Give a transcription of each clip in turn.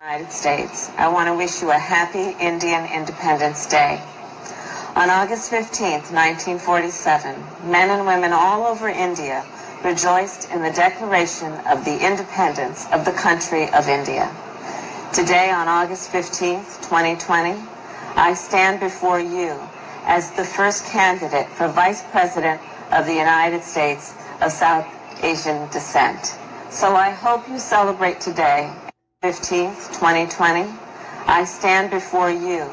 United States, I want to wish you a happy Indian Independence Day. On August 15th, 1947, men and women all over India rejoiced in the declaration of the independence of the country of India. Today, on August 15th, 2020, I stand before you as the first candidate for Vice President of the United States of South Asian descent. So I hope you celebrate today, 15th, 2020, I stand before you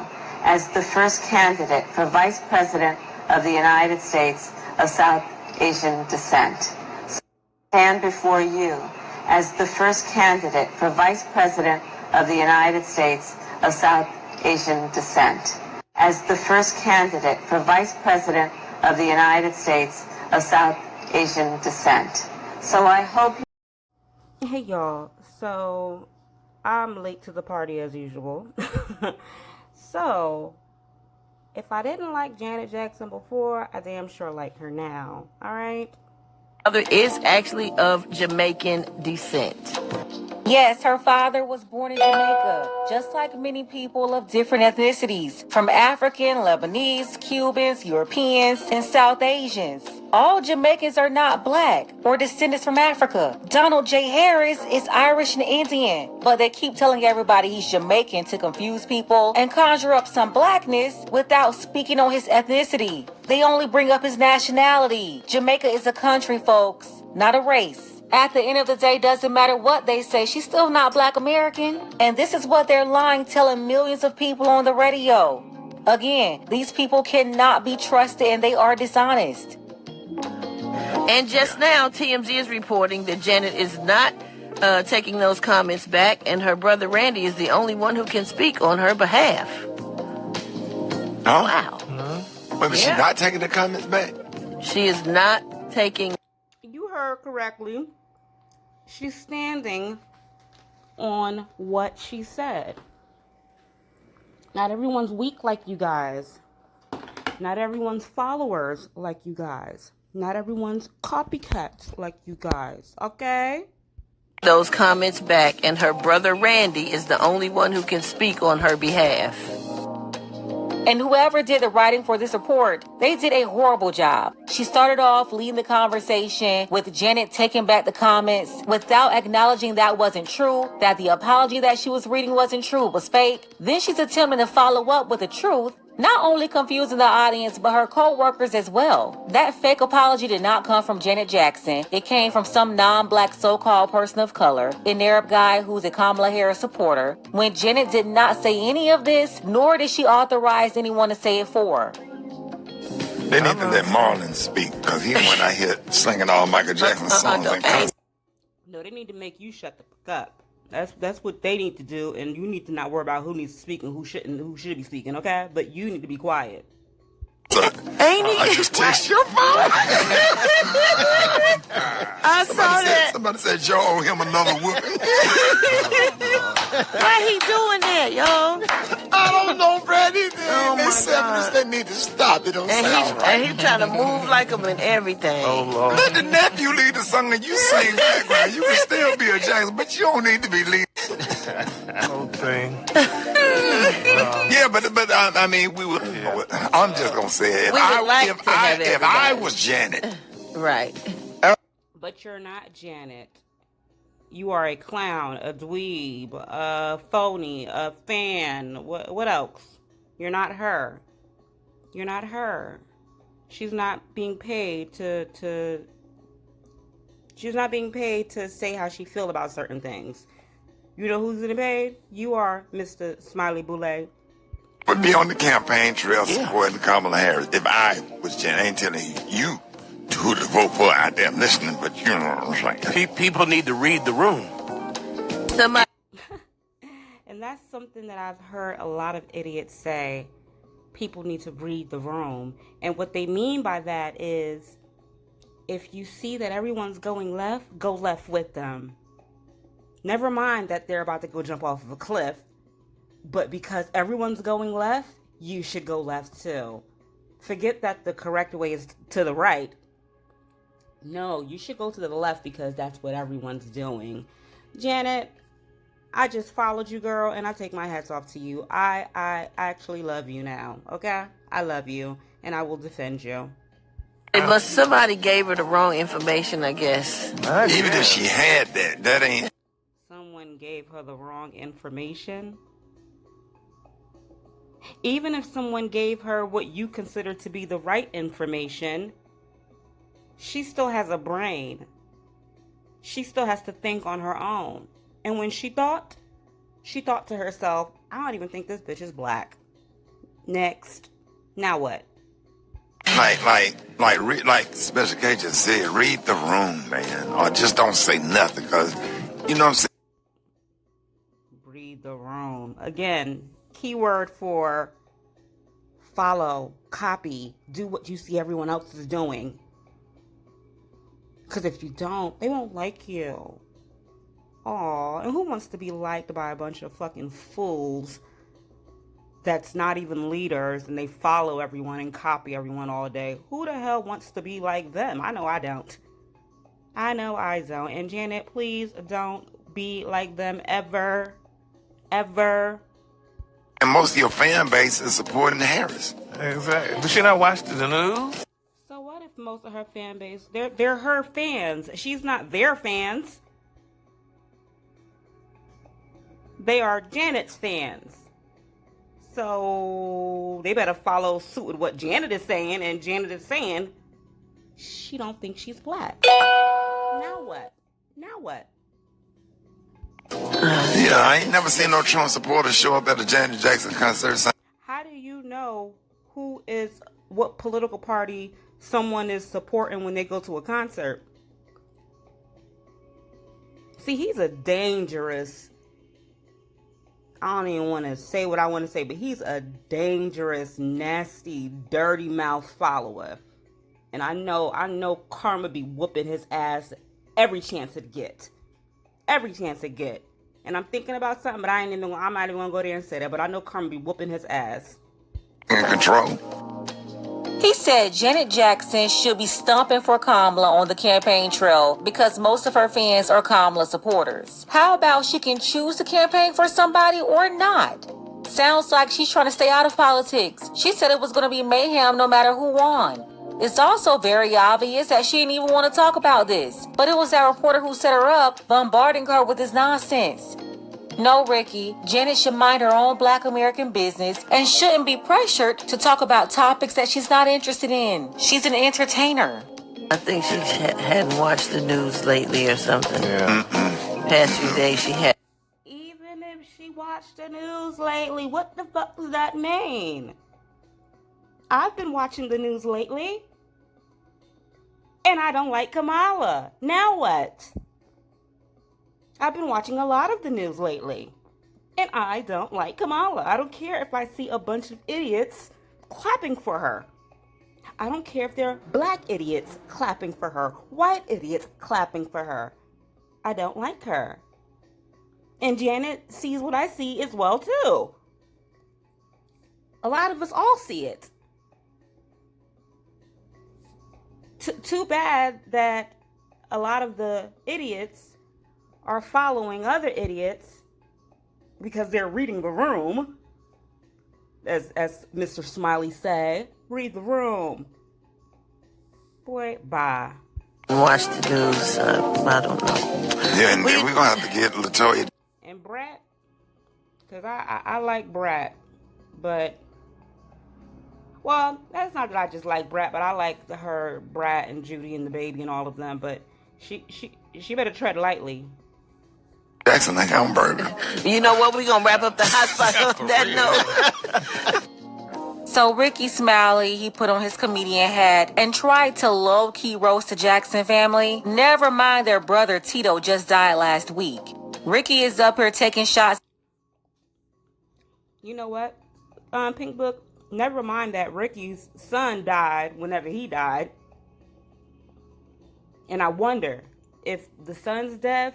as the first candidate for Vice President of the United States of South Asian descent. So I stand before you as the first candidate for Vice President of the United States of South Asian descent. As the first candidate for Vice President of the United States of South Asian descent. So I hope you... Hey y'all, so I'm late to the party as usual. So, if I didn't like Janet Jackson before, I damn sure like her now. Alright? Mother is actually of Jamaican descent. Yes, her father was born in Jamaica, just like many people of different ethnicities, from African, Lebanese, Cubans, Europeans, and South Asians. All Jamaicans are not black or descendants from Africa. Donald J. Harris is Irish and Indian, but they keep telling everybody he's Jamaican to confuse people and conjure up some blackness without speaking on his ethnicity. They only bring up his nationality. Jamaica is a country, folks, not a race. At the end of the day, doesn't matter what they say, she's still not Black American. And this is what they're lying, telling millions of people on the radio. Again, these people cannot be trusted and they are dishonest. And just now, TMZ is reporting that Janet is not taking those comments back, and her brother Randy is the only one who can speak on her behalf. Oh? Wow. Mm-hmm. Wait, but she's not taking the comments back? She is not taking... You heard correctly. She's standing on what she said. Not everyone's weak like you guys. Not everyone's followers like you guys. Not everyone's copycats like you guys. Okay? Those comments back, and her brother Randy is the only one who can speak on her behalf. And whoever did the writing for this report, they did a horrible job. She started off leading the conversation with Janet taking back the comments without acknowledging that wasn't true, that the apology that she was reading wasn't true, was fake. Then she's attempting to follow up with the truth, not only confusing the audience, but her co-workers as well. That fake apology did not come from Janet Jackson. It came from some non-black so-called person of color, an Arab guy who's a Kamala Harris supporter, when Janet did not say any of this, nor did she authorize anyone to say it for her. They need to let Marlon speak, because he went out here slinging all Michael Jackson songs and concerts. No, they need to make you shut the fuck up. That's what they need to do, and you need to not worry about who needs to speak and who should be speaking, okay? But you need to be quiet. I just text your phone. I saw that. Somebody said Joe owe him another whooping. Why he doing that, yo? I don't know, Brady. Oh, my God. They need to stop. It don't And sound right. he's trying to move like him and everything. Oh, Lord. Let the nephew lead the song and you sing background. You can still be a Jackson, but you don't need to be leading. Whole thing. Yeah, but I mean, we would. Yeah. I'm just gonna say it. If I was Janet, right? But you're not Janet. You are a clown, a dweeb, a phony, a fan. What else? You're not her. You're not her. She's not being paid to. She's not being paid to say how she feel about certain things. You know who's getting paid? You are, Mr. Smiley Boulay. Would be on the campaign trail supporting Kamala Harris. If I was Janet, I ain't telling you who to vote for out there listening, but you know what I'm saying. People need to read the room. And that's something that I've heard a lot of idiots say. People need to read the room. And what they mean by that is, if you see that everyone's going left, go left with them. Never mind that they're about to go jump off of a cliff. But because everyone's going left, you should go left too. Forget that the correct way is to the right. No, you should go to the left because that's what everyone's doing. Janet, I just followed you, girl, and I take my hats off to you. I actually love you now, okay? I love you, and I will defend you. But somebody gave her the wrong information, I guess. Even if she had that ain't. Someone gave her the wrong information. Even if someone gave her what you consider to be the right information, she still has a brain. She still has to think on her own. And when she thought to herself, I don't even think this bitch is black. Next. Now what? Like Special K just said, read the room, man. Or just don't say nothing, because, you know what I'm saying? Read the room. Again, keyword for follow, copy, do what you see everyone else is doing. Because if you don't, they won't like you. Aw, and who wants to be liked by a bunch of fucking fools that's not even leaders and they follow everyone and copy everyone all day? Who the hell wants to be like them? I know I don't. I know I don't. And Janet, please don't be like them ever. Ever. And most of your fan base is supporting Harris. Exactly. Does she not watch the news? So what if most of her fan base, they're her fans? She's not their fans. They are Janet's fans. So they better follow suit with what Janet is saying, and Janet is saying she don't think she's black. Now what? Now what? Yeah, I ain't never seen no Trump supporters show up at a Janet Jackson concert. How do you know what political party someone is supporting when they go to a concert? See, he's a dangerous, I don't even want to say what I want to say, but he's a dangerous, nasty, dirty mouth follower. And I know karma be whooping his ass every chance it get. Every chance it get. And I'm thinking about something, but I'm not even going to go there and say that, but I know karma be whooping his ass. In control. He said Janet Jackson should be stomping for Kamala on the campaign trail because most of her fans are Kamala supporters. How about she can choose to campaign for somebody or not? Sounds like she's trying to stay out of politics. She said it was going to be mayhem no matter who won. It's also very obvious that she didn't even want to talk about this, but it was that reporter who set her up, bombarding her with this nonsense. No, Ricky, Janet should mind her own Black American business and shouldn't be pressured to talk about topics that she's not interested in. She's an entertainer. I think she hadn't watched the news lately or something. Yeah. Past few days she had. Even if she watched the news lately, what the fuck does that mean? I've been watching the news lately, and I don't like Kamala. Now what? I've been watching a lot of the news lately, and I don't like Kamala. I don't care if I see a bunch of idiots clapping for her. I don't care if they're black idiots clapping for her, white idiots clapping for her. I don't like her. And Janet sees what I see as well, too. A lot of us all see it. Too bad that a lot of the idiots are following other idiots because they're reading the room. As Mr. Smiley said, read the room. Boy, bye. Watch the news. I don't know. Yeah, and then we're going to have to get LaToya. And Brat, because I like Brat, but, well, that's not that I just like Brat, but I like her, Brat, and Judy, and the baby, and all of them, but she better tread lightly. Jackson like hamburger. You know what? We're going to wrap up the hot spot on that note. So Ricky Smiley, he put on his comedian hat and tried to low-key roast the Jackson family. Never mind their brother Tito just died last week. Ricky is up here taking shots. You know what, Pink Book? Never mind that Ricky's son died whenever he died. And I wonder if the son's death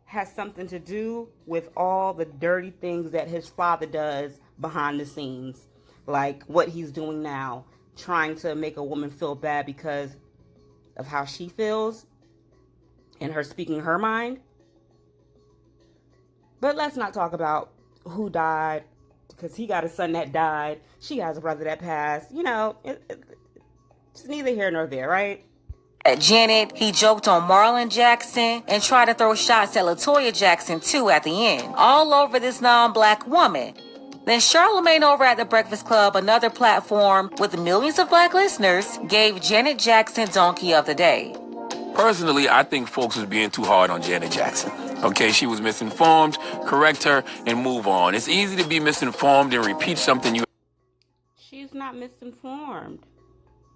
has something to do with all the dirty things that his father does behind the scenes. Like what he's doing now, trying to make a woman feel bad because of how she feels and her speaking her mind. But let's not talk about who died, because he got a son that died. She has a brother that passed. You know, it's neither here nor there, right? At Janet, he joked on Marlon Jackson and tried to throw shots at LaToya Jackson too at the end, all over this non-black woman. Then Charlamagne over at the Breakfast Club, another platform with millions of black listeners, gave Janet Jackson Donkey of the Day. Personally, I think folks was being too hard on Janet Jackson. Okay, she was misinformed, correct her, and move on. It's easy to be misinformed and repeat something you... She's not misinformed.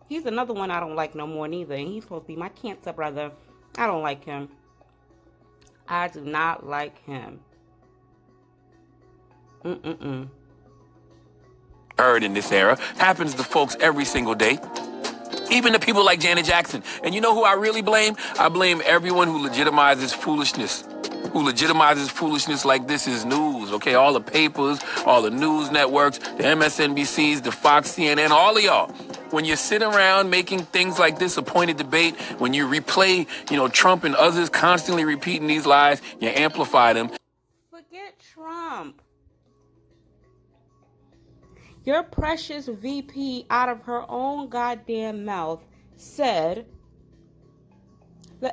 He's another one I don't like no more neither. And he's supposed to be my cancer brother. I don't like him. I do not like him. heard in this era happens to folks every single day. Even to people like Janet Jackson. And you know who I really blame? I blame everyone who legitimizes foolishness. Who legitimizes foolishness like this is news, okay? All the papers, all the news networks, the MSNBCs, the Fox, CNN, all of y'all. When you sit around making things like this a point of debate, when you replay, Trump and others constantly repeating these lies, you amplify them. Forget Trump. Your precious VP, out of her own goddamn mouth, said,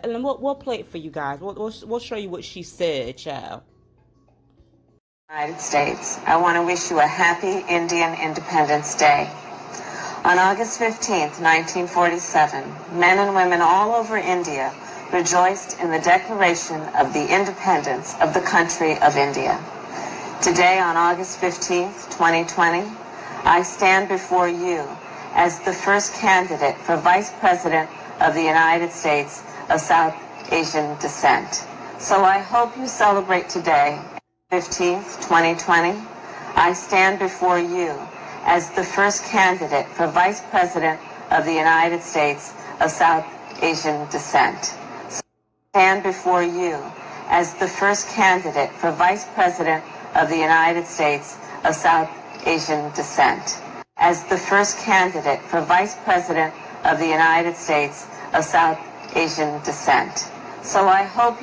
and we'll play it for you guys. We'll show you what she said, child. United States, I want to wish you a happy Indian Independence Day. On August 15th, 1947, men and women all over India rejoiced in the declaration of the independence of the country of India. Today, on August 15th, 2020, I stand before you as the first candidate for Vice President of the United States of South Asian descent. So I hope you celebrate today, 15th, 2020. I stand before you as the first candidate for Vice President of the United States of South Asian descent. So I stand before you as the first candidate for Vice President of the United States of South Asian descent. As the first candidate for Vice President of the United States of South Asian descent. So I hope